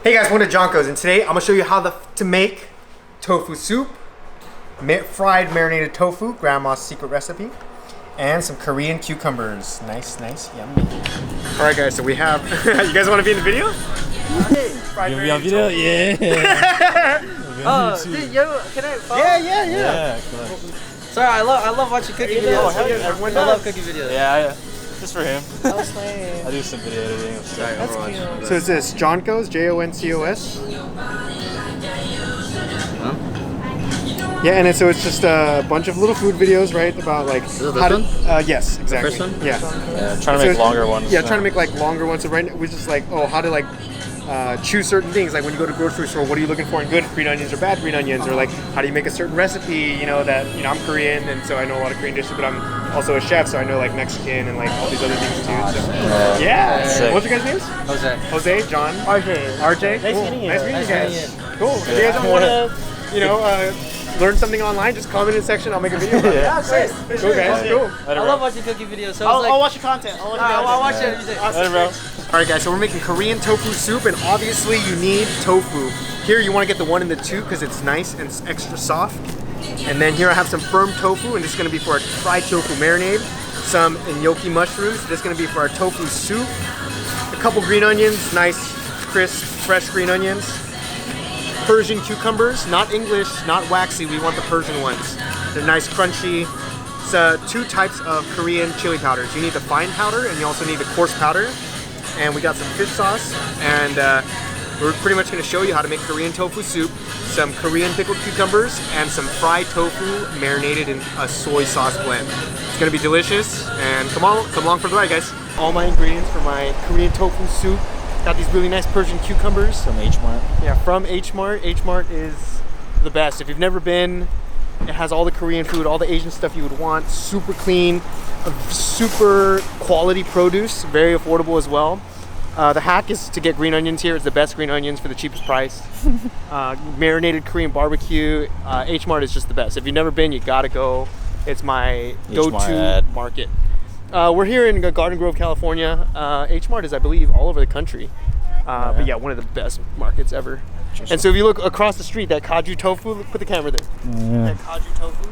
Hey guys, welcome to Jonko's, and today I'm gonna show you how to make tofu soup, fried marinated tofu, grandma's secret recipe, and some Korean cucumbers. Nice, yummy. All right, guys. So we have. You guys want to be in the video? Hey, fried marinated video? tofu. Yeah. Oh, dude, yo, can I follow? Yeah. Sorry, I love watching cooking videos. Oh, hell yeah, everyone I love does. cooking videos. Yeah, just for him. That was lame. I do some video editing. Sorry, Overwatch. So it's this Jonko's, Joncos. Yeah, and so it's just a bunch of little food videos, right? About like Is it this how to. one? Yes, exactly. The first one? Yeah. Trying to make longer ones. Yeah, trying to make like longer ones. So right now we're just like, how to like choose certain things. Like when you go to grocery store, what are you looking for in good green onions or bad green onions? Or like how do you make a certain recipe? You know that I'm Korean, and so I know a lot of Korean dishes, but I'm also a chef, so I know like Mexican and like all these other things too. So. Yeah. Sick. What's your guys' names? Jose, John, RJ. Nice Cool. meeting you. Nice meeting you guys. Cool. If you Yeah. guys don't want to, learn something online, just comment in the section. I'll make a video about it. Yeah, great. Cool, guys. Cool. I love watching cooking videos. So I'll watch your content. I'll watch it. Later, bro. All right, guys. So we're making Korean tofu soup, and obviously you need tofu. Here you want to get the 1 and the 2 because it's nice and it's extra soft. And then here I have some firm tofu, and this is going to be for our fried tofu marinade. Some gnocchi mushrooms. This is going to be for our tofu soup. A couple green onions, nice, crisp, fresh green onions. Persian cucumbers, not English, not waxy. We want the Persian ones. They're nice, crunchy. It's 2 types of Korean chili powders. You need the fine powder, and you also need the coarse powder. And we got some fish sauce, and we're pretty much going to show you how to make Korean tofu soup, some Korean pickled cucumbers, and some fried tofu marinated in a soy sauce blend. It's going to be delicious, and come along for the ride, guys. All my ingredients for my Korean tofu soup. Got these really nice Persian cucumbers. From H Mart. Yeah, from H Mart. H Mart is the best. If you've never been, it has all the Korean food, all the Asian stuff you would want. Super clean, super quality produce, very affordable as well. The hack is to get green onions here. It's the best green onions for the cheapest price. Marinated Korean barbecue. H Mart is just the best. If you've never been, you gotta go. It's my go-to market. We're here in Garden Grove, California. H Mart is, I believe, all over the country. But yeah, one of the best markets ever. And so if you look across the street, that Kaju Tofu, put the camera there. Yeah. That Kaju Tofu.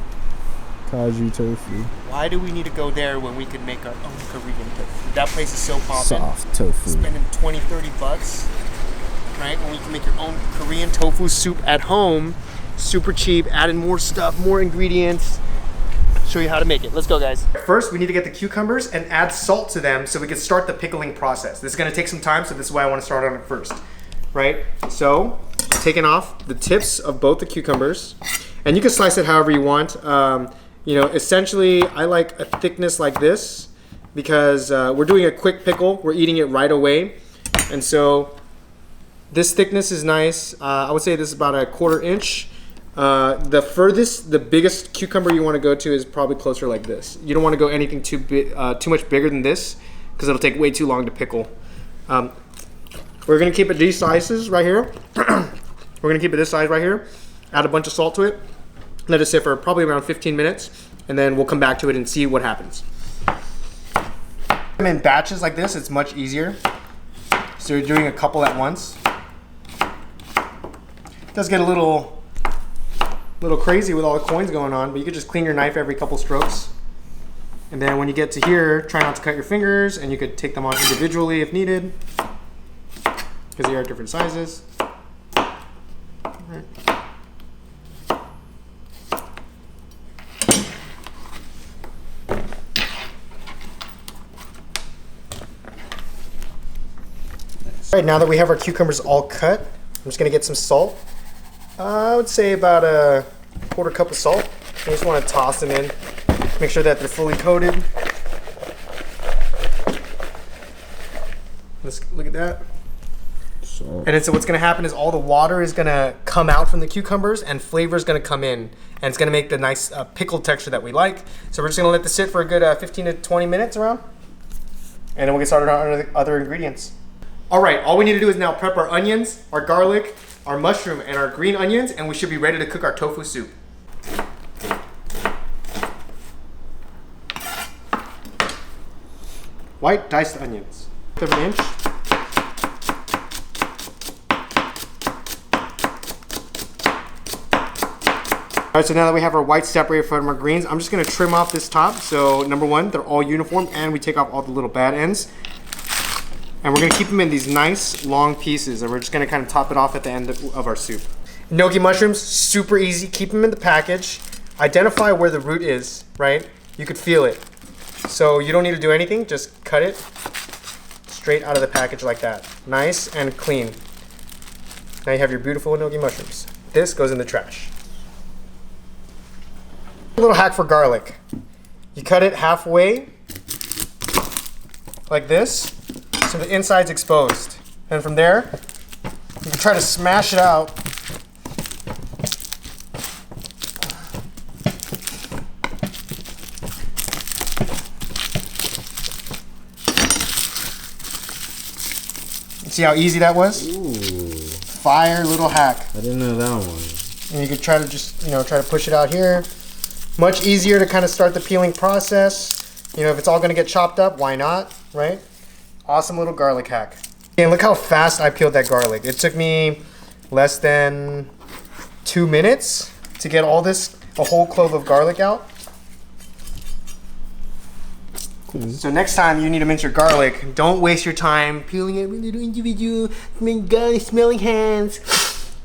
Kaju tofu. Why do we need to go there when we could make our own Korean tofu? That place is so poppin'. Soft tofu. Spending 20, 30 bucks, right? When you can make your own Korean tofu soup at home, super cheap, add in more stuff, more ingredients. Show you how to make it. Let's go, guys. First, we need to get the cucumbers and add salt to them so we can start the pickling process. This is gonna take some time, so this is why I wanna start on it first, right? So, taking off the tips of both the cucumbers, and you can slice it however you want. Essentially, I like a thickness like this because we're doing a quick pickle. We're eating it right away. And so, this thickness is nice. I would say this is about a 1/4 inch. The biggest cucumber you want to go to is probably closer like this. You don't want to go anything too much bigger than this because it'll take way too long to pickle. We're gonna keep it these sizes right here. We're gonna keep it this size right here. Add a bunch of salt to it. Let it sit for probably around 15 minutes, and then we'll come back to it and see what happens. In batches like this, it's much easier. So you're doing a couple at once. It does get a little crazy with all the coins going on, but you could just clean your knife every couple strokes. And then when you get to here, try not to cut your fingers, and you could take them on individually if needed, because they are different sizes. Right. All right, now that we have our cucumbers all cut, I'm just gonna get some salt. I would say about a 1/4 cup of salt. You just want to toss them in. Make sure that they're fully coated. Let's look at that. Salt. And so what's going to happen is all the water is going to come out from the cucumbers and flavor is going to come in. And it's going to make the nice pickled texture that we like. So we're just going to let this sit for a good 15 to 20 minutes around. And then we'll get started on our other ingredients. All right, all we need to do is now prep our onions, our garlic, our mushroom, and our green onions, and we should be ready to cook our tofu soup. White diced onions, 1/3 inch. All right, so now that we have our white separated from our greens, I'm just gonna trim off this top. So number one, they're all uniform and we take off all the little bad ends. And we're gonna keep them in these nice long pieces and we're just gonna kind of top it off at the end of our soup. Gnocchi mushrooms, super easy. Keep them in the package. Identify where the root is, right? You could feel it. So you don't need to do anything, just cut it straight out of the package like that. Nice and clean. Now you have your beautiful gnocchi mushrooms. This goes in the trash. A little hack for garlic. You cut it halfway, like this, so the inside's exposed. And from there, you can try to smash it out. See how easy that was? Ooh. Fire little hack. I didn't know that one. And you could try to just, try to push it out here. Much easier to kind of start the peeling process. If it's all gonna get chopped up, why not, right? Awesome little garlic hack. And look how fast I peeled that garlic. It took me less than 2 minutes to get a whole clove of garlic out. So next time you need to mince your garlic, don't waste your time peeling it with little individual garlic smelling hands.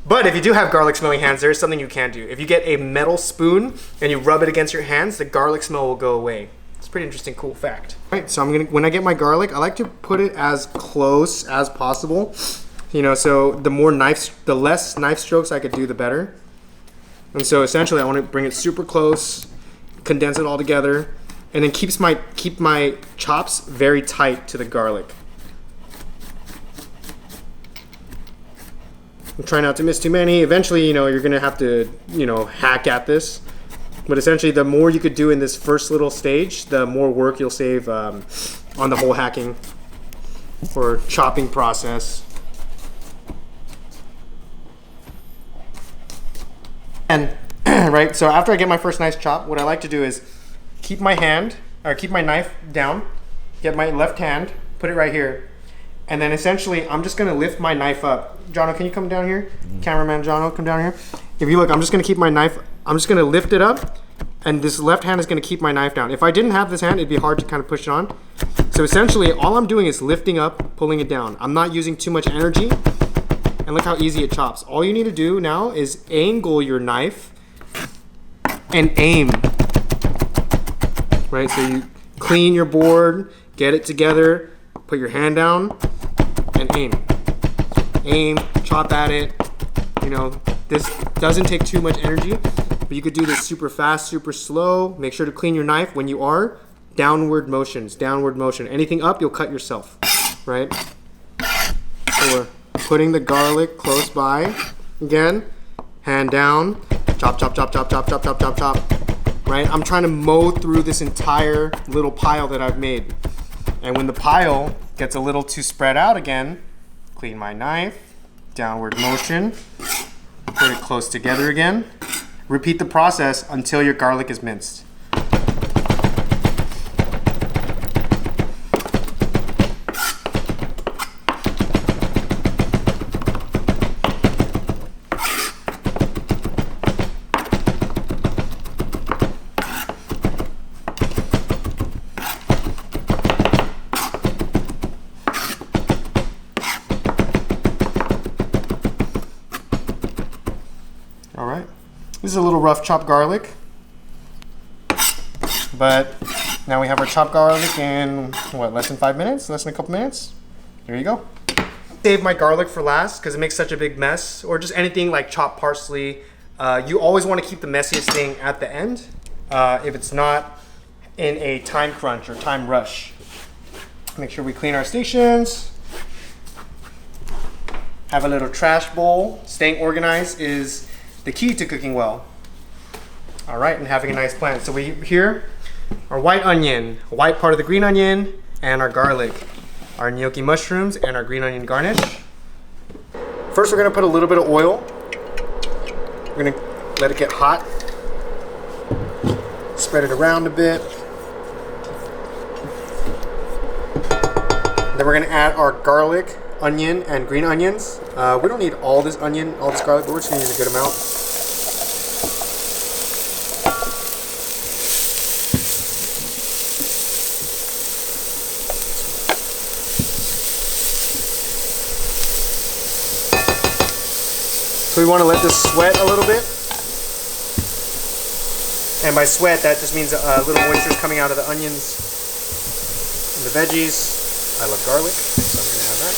But if you do have garlic smelling hands, there's something you can do. If you get a metal spoon and you rub it against your hands, the garlic smell will go away. It's a pretty interesting, cool fact. All right, so when I get my garlic, I like to put it as close as possible. So the less knife strokes I could do, the better. And so essentially I want to bring it super close, condense it all together, and then keep my chops very tight to the garlic. Try not to miss too many. Eventually, you're gonna have to, hack at this. But essentially, the more you could do in this first little stage, the more work you'll save on the whole hacking or chopping process. And right, so after I get my first nice chop, what I like to do is keep my knife down, get my left hand, put it right here. And then essentially, I'm just gonna lift my knife up. Jono, can you come down here? Cameraman Jono, come down here. If you look, I'm just gonna keep my knife, I'm just gonna lift it up, and this left hand is gonna keep my knife down. If I didn't have this hand, it'd be hard to kind of push it on. So essentially, all I'm doing is lifting up, pulling it down. I'm not using too much energy, and look how easy it chops. All you need to do now is angle your knife and aim. Right, so you clean your board, get it together, put your hand down, and aim. Aim, chop at it. This doesn't take too much energy, but you could do this super fast, super slow. Make sure to clean your knife when you are. Downward motion. Anything up, you'll cut yourself, right? So we're putting the garlic close by. Again, hand down, chop, chop, chop, chop, chop, chop, chop, chop, chop. Right? I'm trying to mow through this entire little pile that I've made. And when the pile gets a little too spread out again, clean my knife, downward motion, put it close together again. Repeat the process until your garlic is minced. This is a little rough chopped garlic, but now we have our chopped garlic in, less than 5 minutes? Less than a couple minutes? There you go. Save my garlic for last because it makes such a big mess, or just anything like chopped parsley. You always want to keep the messiest thing at the end if it's not in a time crunch or time rush. Make sure we clean our stations. Have a little trash bowl. Staying organized is the key to cooking well. All right, and having a nice plant. So we here, our white onion, a white part of the green onion, and our garlic, our gnocchi mushrooms, and our green onion garnish. First, we're gonna put a little bit of oil. We're gonna let it get hot. Spread it around a bit. Then we're gonna add our garlic, onion, and green onions. We don't need all this onion, all this garlic, but we're just gonna use a good amount. So we want to let this sweat a little bit. And by sweat, that just means a little moisture is coming out of the onions and the veggies. I love garlic, so I'm going to add that.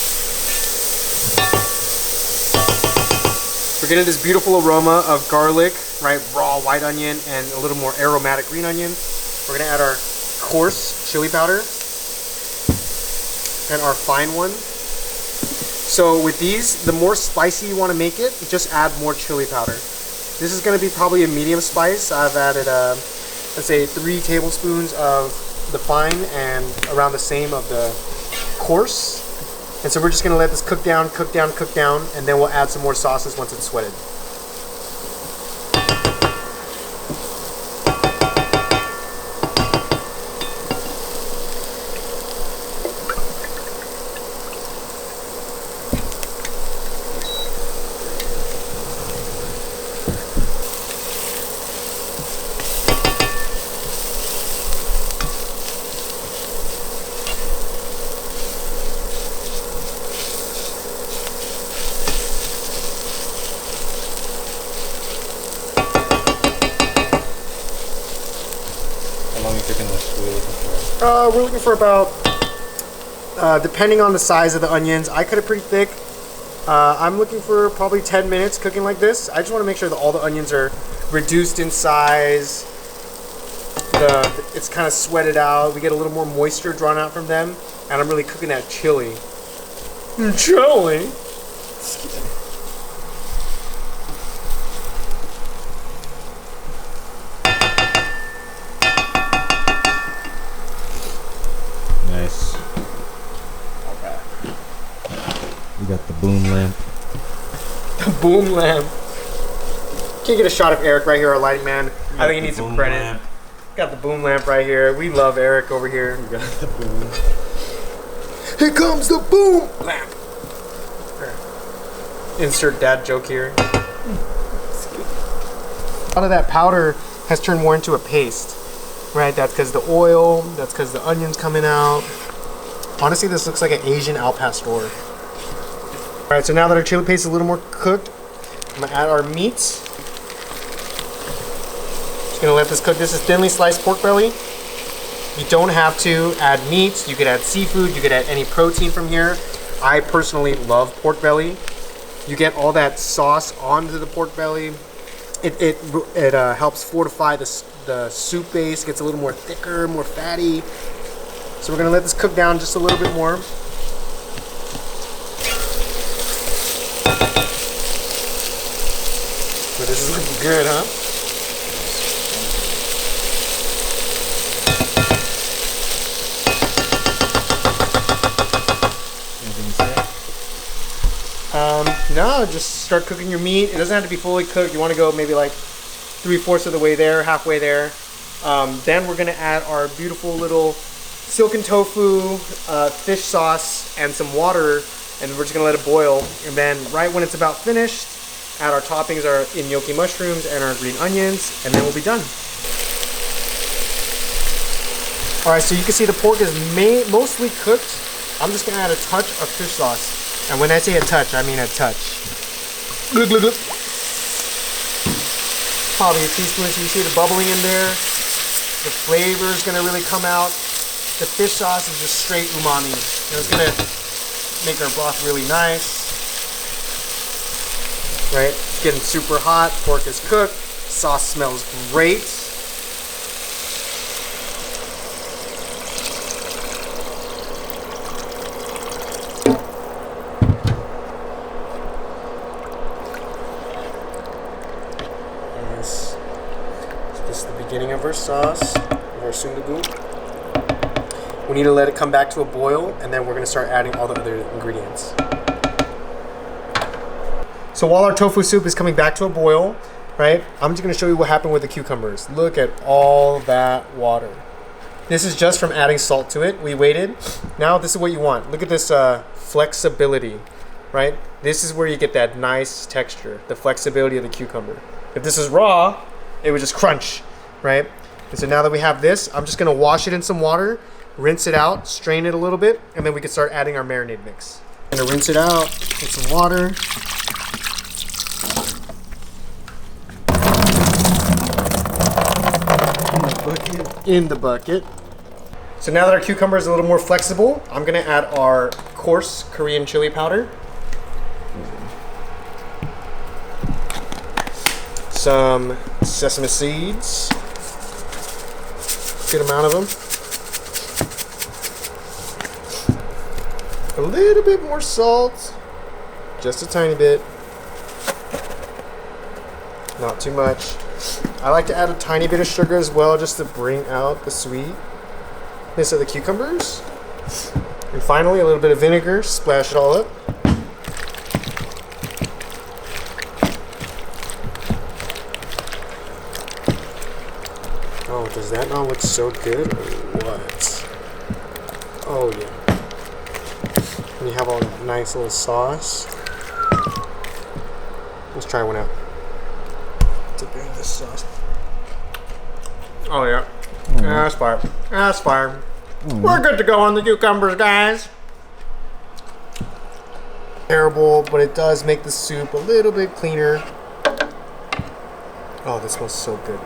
We're getting this beautiful aroma of garlic, right? Raw white onion and a little more aromatic green onion. We're going to add our coarse chili powder and our fine one. So with these, the more spicy you want to make it, just add more chili powder. This is going to be probably a medium spice. I've added, let's say 3 tablespoons of the fine and around the same of the coarse. And so we're just going to let this cook down, and then we'll add some more sauces once it's sweated. We're looking for about, depending on the size of the onions, I cut it pretty thick. I'm looking for probably 10 minutes cooking like this. I just want to make sure that all the onions are reduced in size. It's kind of sweated out. We get a little more moisture drawn out from them. And I'm really cooking that chili. Chili? Nice. Okay. We got the boom lamp. The boom lamp. Can't get a shot of Eric right here, our lighting man. I think he needs some credit. Lamp. Got the boom lamp right here. We love Eric over here. We got the boom. Here comes the boom lamp. Insert dad joke here. A lot of that powder has turned more into a paste, right? That's because the oil, that's because the onions coming out. Honestly, this looks like an Asian al pastor. All right, so now that our chili paste is a little more cooked, I'm gonna add our meats. Just gonna let this cook. This is thinly sliced pork belly. You don't have to add meat. You could add seafood. You could add any protein from here. I personally love pork belly. You get all that sauce onto the pork belly. It helps fortify the soup base. Gets a little more thicker, more fatty. So we're gonna let this cook down just a little bit more. So this is looking good, huh? No, just start cooking your meat. It doesn't have to be fully cooked. You want to go maybe like 3/4 of the way there, halfway there. Then we're gonna add our beautiful little silken tofu, fish sauce, and some water, and we're just gonna let it boil. And then right when it's about finished, add our toppings, our gnocchi mushrooms and our green onions, and then we'll be done. All right, so you can see the pork is mostly cooked. I'm just gonna add a touch of fish sauce. And when I say a touch, I mean a touch. Glug, glug, glug. Probably a teaspoon, so you see the bubbling in there. The flavor is gonna really come out. The fish sauce is just straight umami. It's gonna make our broth really nice. Right? It's getting super hot. Pork is cooked. Sauce smells great. This is the beginning of our sauce, of our sundubu. We need to let it come back to a boil, and then we're gonna start adding all the other ingredients. So while our tofu soup is coming back to a boil, right, I'm just gonna show you what happened with the cucumbers. Look at all that water. This is just from adding salt to it. We waited. Now this is what you want. Look at this flexibility, right? This is where you get that nice texture, the flexibility of the cucumber. If this is raw, it would just crunch, right? And so now that we have this, I'm just gonna wash it in some water, rinse it out, strain it a little bit, and then we can start adding our marinade mix. I'm gonna rinse it out with some water. bucket. In the bucket. So now that our cucumber is a little more flexible, I'm gonna add our coarse Korean chili powder. Some sesame seeds. Good amount of them. A little bit more salt. Just a tiny bit. Not too much. I like to add a tiny bit of sugar as well, just to bring out the sweetness of the cucumbers. And finally, a little bit of vinegar. Splash it all up. Oh, does that not look so good or what? Oh yeah. And you have all that nice little sauce. Let's try one out. Dip into this sauce. Oh yeah. That's fire. That's fire. We're good to go on the cucumbers, guys. Terrible, but it does make the soup a little bit cleaner. Oh, this smells so good.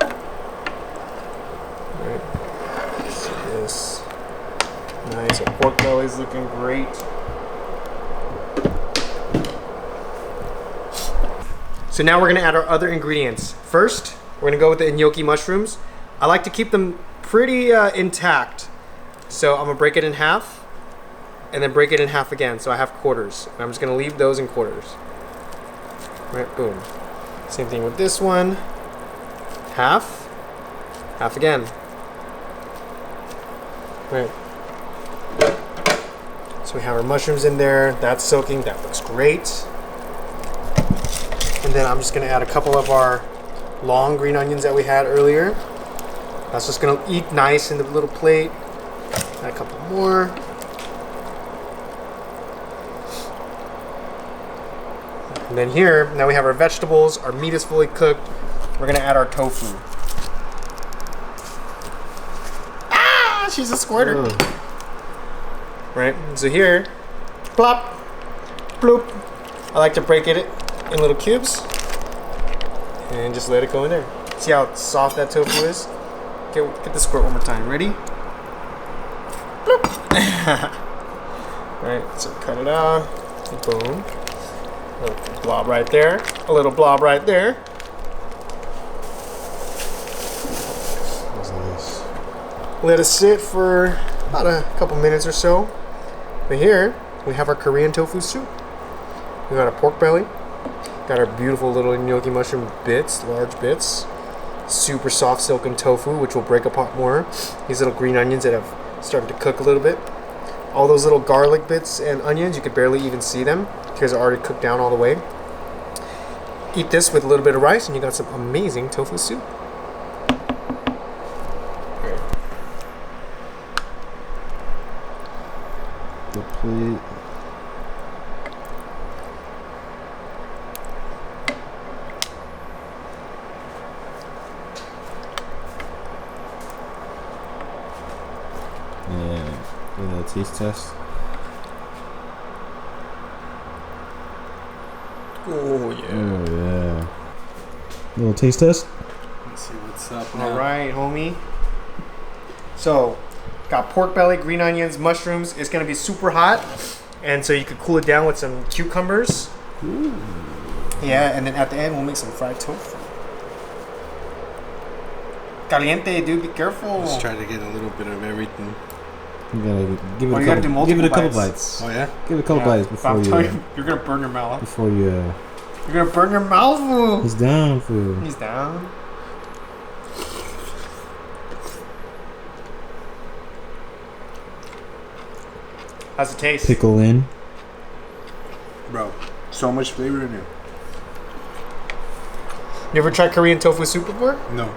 Right. See this. Nice. Our pork belly's looking great. So now we're gonna add our other ingredients. First, we're gonna go with the gnocchi mushrooms. I like to keep them pretty intact. So I'm gonna break it in half and then break it in half again. So I have quarters. And I'm just gonna leave those in quarters. Right, boom. Same thing with this one. Half, half again. Right. So we have our mushrooms in there. That's soaking, that looks great. And then I'm just gonna add a couple of our long green onions that we had earlier. That's just gonna eat nice in the little plate. Add a couple more. And then here, now we have our vegetables. Our meat is fully cooked. We're gonna add our tofu. Ah, she's a squirter. Ugh. Right, so here, plop, bloop. I like to break it in little cubes and just let it go in there. See how soft that tofu is? Get the squirt one more time. Ready? Bloop. Right, so cut it out. Boom. A little blob right there. A little blob right there. What's this? Let it sit for about a couple minutes or so. But here, we have our Korean tofu soup. We got our pork belly. Got our beautiful little gnocchi mushroom bits, large bits. Super soft silken tofu, which will break apart more. These little green onions that have started to cook a little bit. All those little garlic bits and onions, you could barely even see them because they're already cooked down all the way. Eat this with a little bit of rice and you got some amazing tofu soup. The plate. Yeah, taste test. Oh yeah. Oh yeah. Little taste test. Let's see what's up All now. right, homie. So, got pork belly, green onions, mushrooms. It's gonna be super hot, and so you could cool it down with some cucumbers. Ooh. Yeah, and then at the end we'll make some fried tofu. Caliente, dude. Be careful. Let's try to get a little bit of everything. You gotta give it Oh, a you gotta couple. do Give it a multiple couple bites. bites. Oh yeah? Give it a couple Yeah, bites but before I'm you. telling you, you're gonna burn your mouth. Before you. You're gonna burn your mouth, fool. He's down for. He's down. How's it taste? Pickle in. Bro, so much flavor in here. You ever tried Korean tofu soup before? No.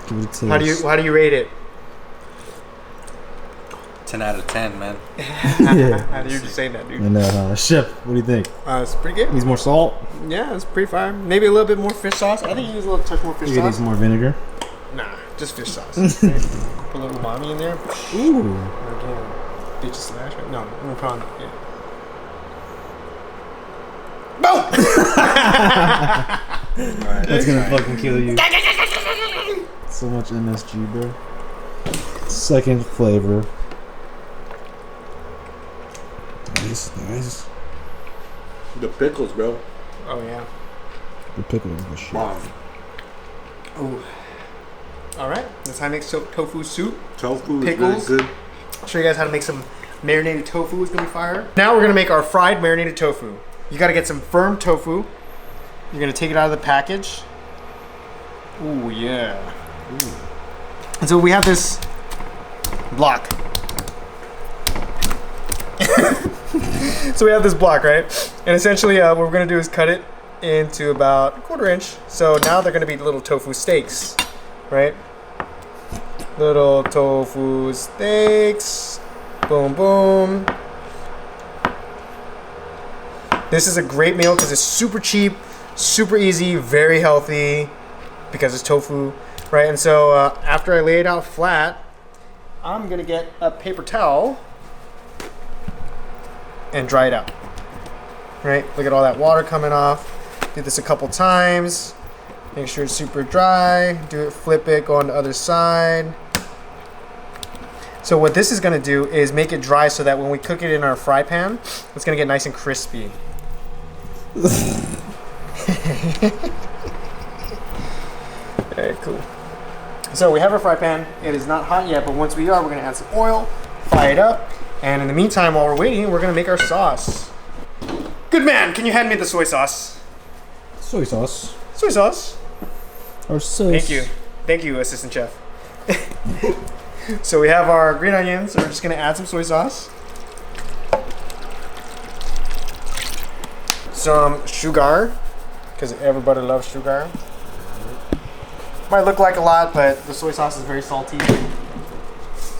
Give it a taste. How do you rate it? 10 out of 10, man. Yeah. You're just saying that, dude. And Chef, what do you think? It's pretty good. Needs more salt. Yeah, it's pretty fire. Maybe a little bit more fish sauce. I think you use a little touch more fish You need sauce. some more vinegar. Nah, just fish sauce. Okay. Put a little umami in there. Ooh. Again, did you slash it? No, I'm gonna put on. Yeah. That's gonna fucking kill you. So much MSG, bro. Second flavor. Nice. The pickles, bro. Oh yeah. The pickle is the shit. Wow. Ooh. All right. That's how I make tofu soup. Tofu is Pickles. very good. I'll show you guys how to make some marinated tofu. It's gonna be fire. Now we're gonna make our fried marinated tofu. You gotta get some firm tofu. You're gonna take it out of the package. Ooh yeah. Ooh. And so we have this block. So we have this block, right? And essentially what we're gonna do is cut it into about 1/4 inch. So now they're gonna be little tofu steaks, right? Little tofu steaks. Boom, boom. This is a great meal because it's super cheap, super easy, very healthy because it's tofu, right? And so after I lay it out flat, I'm gonna get a paper towel and dry it out, right? Look at all that water coming off. Do this a couple times. Make sure it's super dry. Do it, flip it, go on the other side. So what this is gonna do is make it dry so that when we cook it in our fry pan, it's gonna get nice and crispy. Very cool. So we have our fry pan. It is not hot yet, but once we are, we're gonna add some oil, fry it up, and in the meantime, while we're waiting, we're gonna make our sauce. Good man, can you hand me the soy sauce? Soy sauce. Soy sauce. Or sauce. Thank you, assistant chef. So we have our green onions. So we're just gonna add some soy sauce. Some sugar, because everybody loves sugar. Might look like a lot, but the soy sauce is very salty.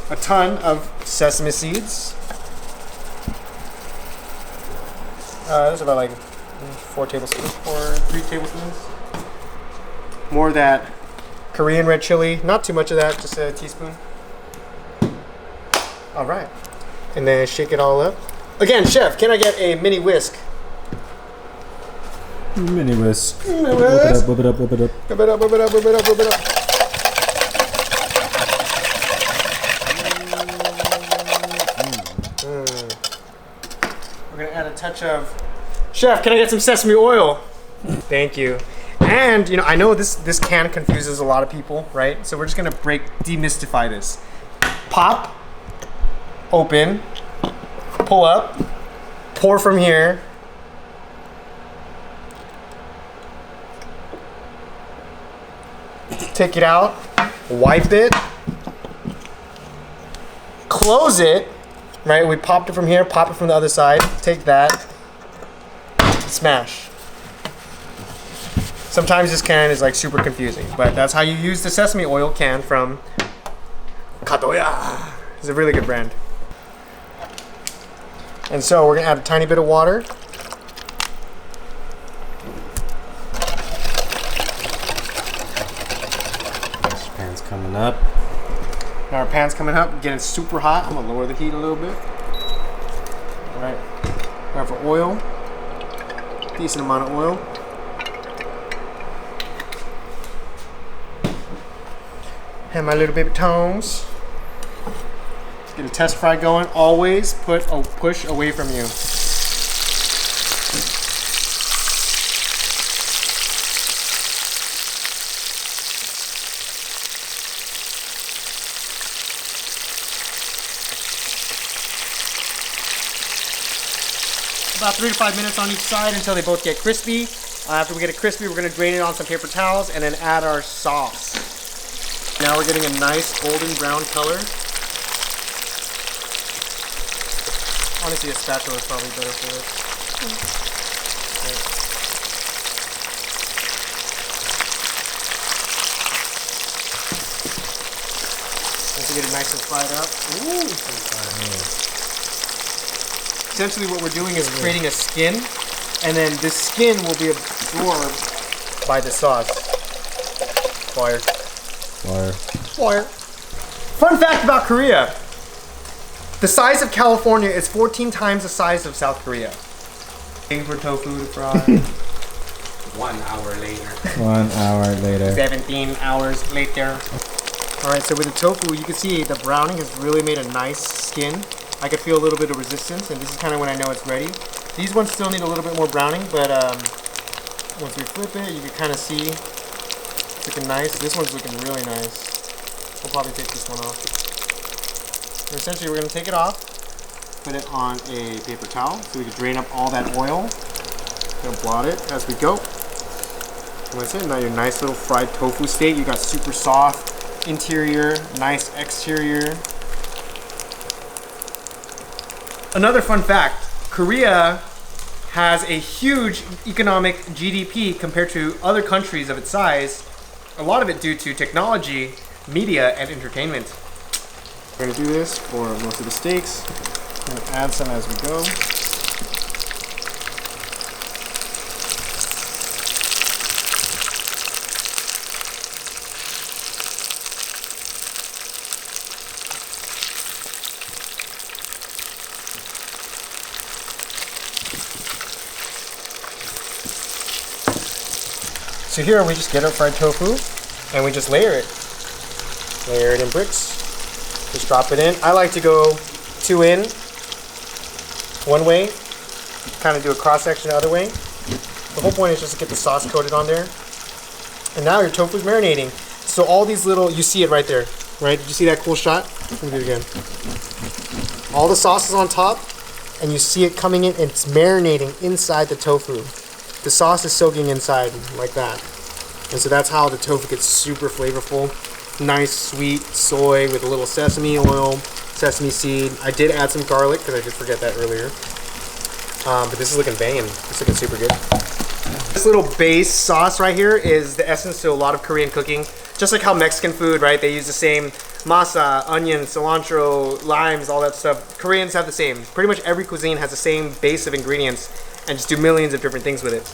A ton of sesame seeds. That's about like 3 tablespoons. More of that Korean red chili. Not too much of that, just a teaspoon. All right. And then shake it all up. Again, chef, can I get a mini whisk? Mini whisk. Mini whisk. Whip it up, whip it up, whip it up. Whip it up, whip it up, whip it up, whip it up. We're gonna add a touch of... Chef, can I get some sesame oil? Thank you. And, you know, I know this can confuses a lot of people, right? So we're just gonna demystify this. Pop, open, pull up, pour from here. Take it out, wipe it, close it, right? We popped it from here, pop it from the other side, take that, smash. Sometimes this can is like super confusing, but that's how you use the sesame oil can from Katoya. It's a really good brand. And so we're gonna add a tiny bit of water. Pan's coming up. Now our pan's coming up, getting super hot. I'm gonna lower the heat a little bit. All right, now for oil, decent amount of oil. And my little baby tongs. Let's get a test fry going. Always put a push away from you. About 3 to 5 minutes on each side until they both get crispy. After we get it crispy, we're gonna drain it on some paper towels and then add our sauce. Now we're getting a nice golden brown color. Honestly, a spatula is probably better for this. Okay. Once we get it nice and fried up. Ooh. Essentially what we're doing is creating a skin, and then this skin will be absorbed by the sauce. Fire. Fire. Fun fact about Korea. The size of California is 14 times the size of South Korea. Waiting for tofu to fry. 1 hour later. 1 hour later. 17 hours later. All right, so with the tofu, you can see the browning has really made a nice skin. I can feel a little bit of resistance, and this is kind of when I know it's ready. These ones still need a little bit more browning, but once we flip it, you can kind of see it's looking nice. This one's looking really nice. We'll probably take this one off. So essentially, we're going to take it off, put it on a paper towel so we can drain up all that oil. Gonna blot it as we go. And that's it. Now your nice little fried tofu steak. You got super soft interior, nice exterior. Another fun fact, Korea has a huge economic GDP compared to other countries of its size. A lot of it due to technology, media, and entertainment. We're gonna do this for most of the steaks. I'm gonna add some as we go. So here we just get our fried tofu and we just layer it. Layer it in bricks. Just drop it in. I like to go 2 in, one way, kind of do a cross section the other way. The whole point is just to get the sauce coated on there. And now your tofu is marinating. So all these little, you see it right there, right? Did you see that cool shot? Let me do it again. All the sauce is on top and you see it coming in and it's marinating inside the tofu. The sauce is soaking inside like that. And so that's how the tofu gets super flavorful. Nice sweet soy with a little sesame oil, sesame seed. I did add some garlic because I did forget that earlier. But this is looking banging. It's looking super good. This little base sauce right here is the essence to a lot of Korean cooking. Just like how Mexican food, right? They use the same masa, onions, cilantro, limes, all that stuff. Koreans have the same. Pretty much every cuisine has the same base of ingredients and just do millions of different things with it.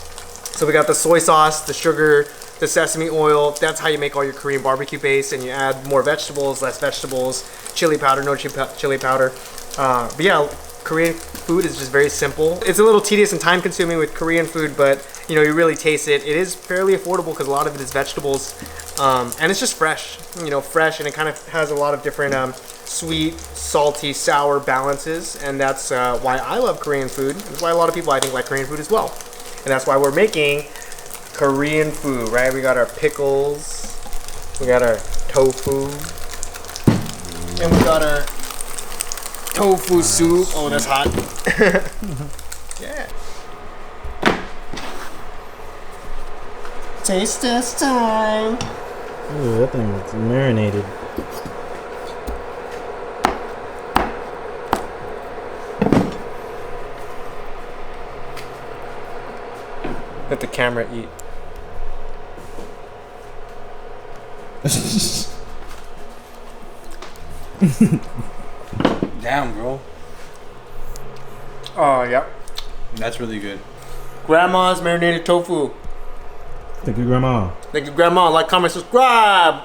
So we got the soy sauce, the sugar, the sesame oil. That's how you make all your Korean barbecue base, and you add more vegetables, less vegetables, chili powder, no chili powder. But yeah, Korean food is just very simple. It's a little tedious and time consuming with Korean food, but you know, you really taste it. It is fairly affordable because a lot of it is vegetables, and it's just fresh, you know, fresh, and it kind of has a lot of different sweet, salty, sour balances, and that's why I love Korean food. That's why a lot of people I think like Korean food as well. And that's why we're making Korean food, right? We got our pickles, we got our tofu, and we got our tofu soup. Oh, that's hot. Yeah. Taste test time. Ooh, that thing looks marinated. Let the camera eat. Damn, bro. Oh, yeah. That's really good. Grandma's marinated tofu. Thank you, Grandma. Thank you, Grandma. Like, comment, subscribe.